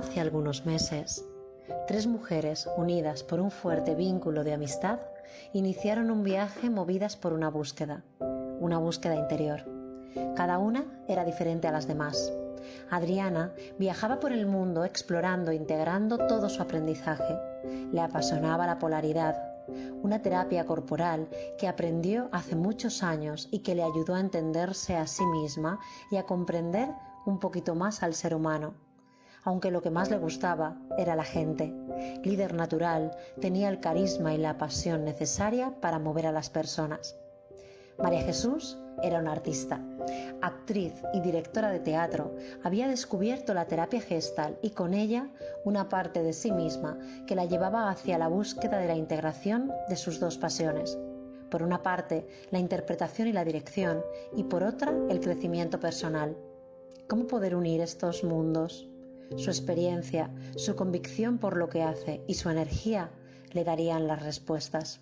Hace algunos meses, 3 mujeres unidas por un fuerte vínculo de amistad iniciaron un viaje movidas por una búsqueda interior. Cada una era diferente a las demás. Adriana viajaba por el mundo explorando e integrando todo su aprendizaje. Le apasionaba la polaridad, una terapia corporal que aprendió hace muchos años y que le ayudó a entenderse a sí misma y a comprender un poquito más al ser humano. Aunque lo que más le gustaba era la gente. Líder natural, tenía el carisma y la pasión necesaria para mover a las personas. María Jesús era una artista, actriz y directora de teatro. Había descubierto la terapia Gestalt y con ella una parte de sí misma que la llevaba hacia la búsqueda de la integración de sus dos pasiones. Por una parte, la interpretación y la dirección, y por otra, el crecimiento personal. ¿Cómo poder unir estos mundos? Su experiencia, su convicción por lo que hace y su energía le darían las respuestas.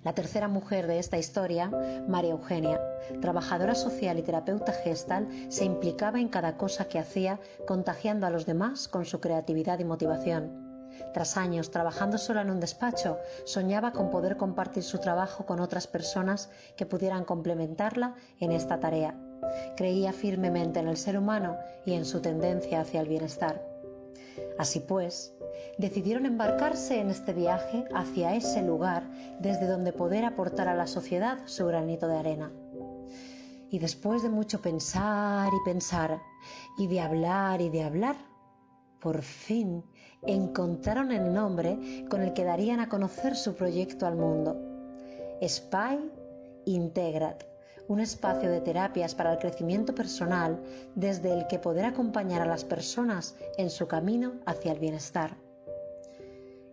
La tercera mujer de esta historia, María Eugenia, trabajadora social y terapeuta Gestalt, se implicaba en cada cosa que hacía, contagiando a los demás con su creatividad y motivación. Tras años trabajando sola en un despacho, soñaba con poder compartir su trabajo con otras personas que pudieran complementarla en esta tarea. Creía firmemente en el ser humano y en su tendencia hacia el bienestar. Así pues, decidieron embarcarse en este viaje hacia ese lugar desde donde poder aportar a la sociedad su granito de arena. Y después de mucho pensar y pensar, y de hablar, por fin encontraron el nombre con el que darían a conocer su proyecto al mundo. Espai Integrat, un espacio de terapias para el crecimiento personal desde el que poder acompañar a las personas en su camino hacia el bienestar.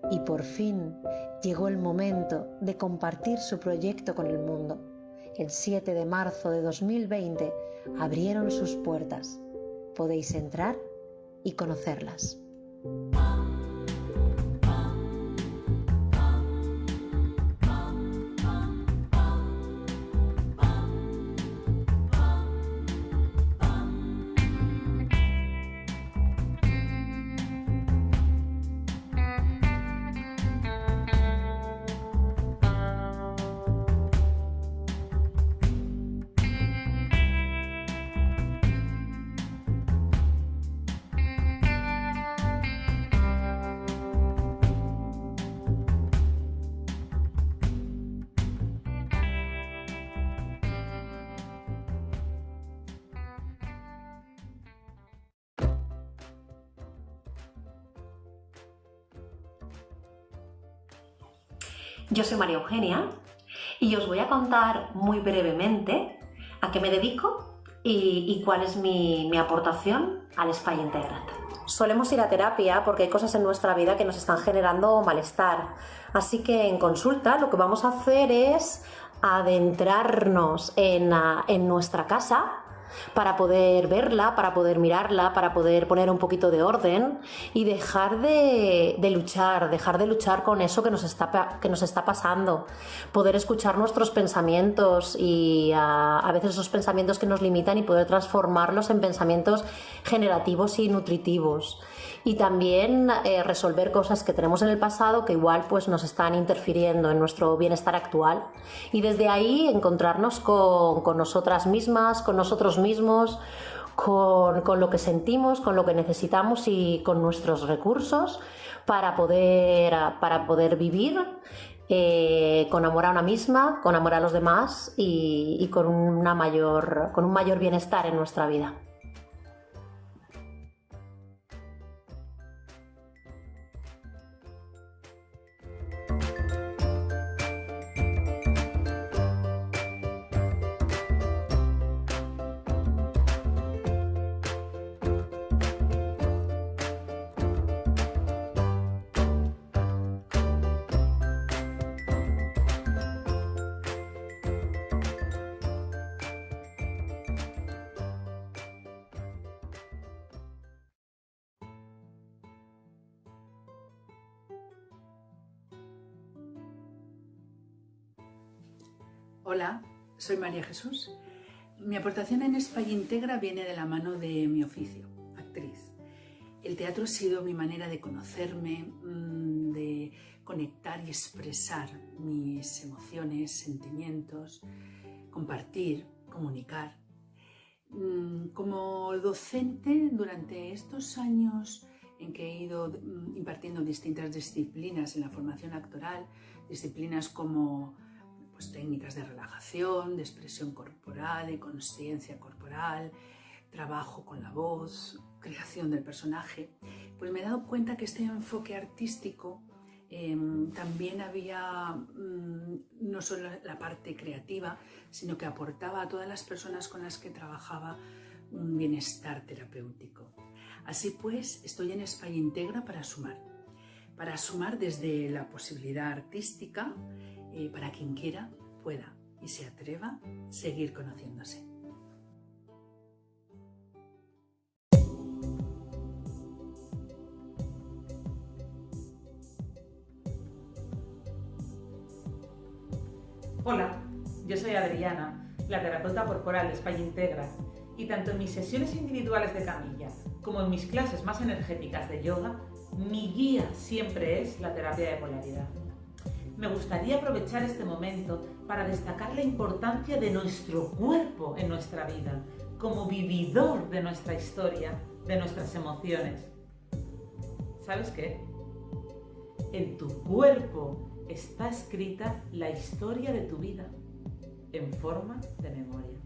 Y por fin llegó el momento de compartir su proyecto con el mundo. El 7 de marzo de 2020 abrieron sus puertas. Podéis entrar y conocerlas. Yo soy María Eugenia y os voy a contar muy brevemente a qué me dedico y cuál es mi aportación al Espai Integrat. Solemos ir a terapia porque hay cosas en nuestra vida que nos están generando malestar. Así que en consulta lo que vamos a hacer es adentrarnos en nuestra casa para poder verla, para poder mirarla, para poder poner un poquito de orden y dejar de luchar con eso que nos está pasando, poder escuchar nuestros pensamientos y a veces esos pensamientos que nos limitan y poder transformarlos en pensamientos generativos y nutritivos. Y también resolver cosas que tenemos en el pasado que igual pues nos están interfiriendo en nuestro bienestar actual. Y desde ahí encontrarnos con nosotras mismas, con nosotros mismos, con lo que sentimos, con lo que necesitamos y con nuestros recursos para poder vivir con amor a una misma, con amor a los demás y con un mayor bienestar en nuestra vida. Hola, soy María Jesús. Mi aportación en Espai Integra viene de la mano de mi oficio, actriz. El teatro ha sido mi manera de conocerme, de conectar y expresar mis emociones, sentimientos, compartir, comunicar. Como docente, durante estos años en que he ido impartiendo distintas disciplinas en la formación actoral, disciplinas como técnicas de relajación, de expresión corporal, de consciencia corporal, trabajo con la voz, creación del personaje, pues me he dado cuenta que este enfoque artístico también había no solo la parte creativa, sino que aportaba a todas las personas con las que trabajaba un bienestar terapéutico. Así pues, estoy en España Integra para sumar desde la posibilidad artística para quien quiera, pueda y se atreva a seguir conociéndose. Hola, yo soy Adriana, la terapeuta corporal de España Integra, y tanto en mis sesiones individuales de camilla como en mis clases más energéticas de yoga, mi guía siempre es la terapia de polaridad. Me gustaría aprovechar este momento para destacar la importancia de nuestro cuerpo en nuestra vida, como vividor de nuestra historia, de nuestras emociones. ¿Sabes qué? En tu cuerpo está escrita la historia de tu vida en forma de memoria.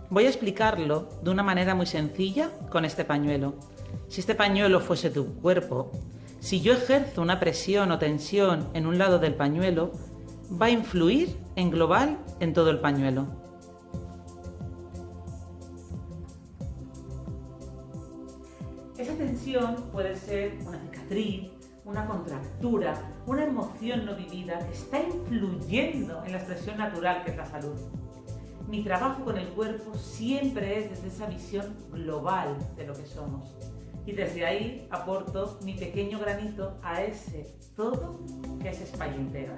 Voy a explicarlo de una manera muy sencilla con este pañuelo. Si este pañuelo fuese tu cuerpo, si yo ejerzo una presión o tensión en un lado del pañuelo, va a influir en global en todo el pañuelo. Esa tensión puede ser una cicatriz, una contractura, una emoción no vivida que está influyendo en la expresión natural que es la salud. Mi trabajo con el cuerpo siempre es desde esa visión global de lo que somos. Y desde ahí aporto mi pequeño granito a ese todo que es España Integra.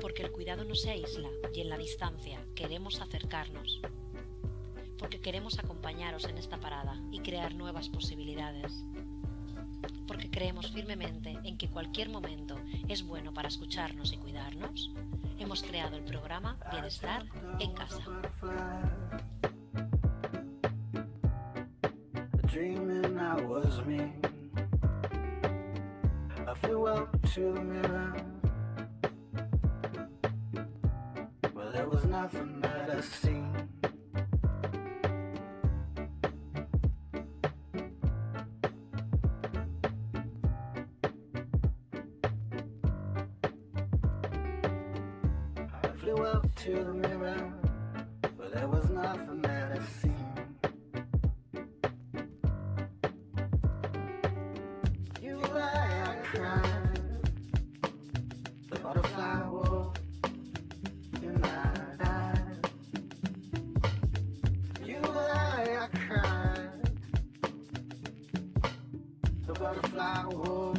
Porque el cuidado no se aísla y en la distancia queremos acercarnos. Porque queremos acompañaros en esta parada y crear nuevas posibilidades. Porque creemos firmemente en que cualquier momento es bueno para escucharnos y cuidarnos, hemos creado el programa Bienestar en Casa. Dreaming I was me. I flew up to the mirror, but there was nothing that I seen. I flew up to the mirror, but there was nothing that I seen. The butterfly walk in the butterfly. Whoa.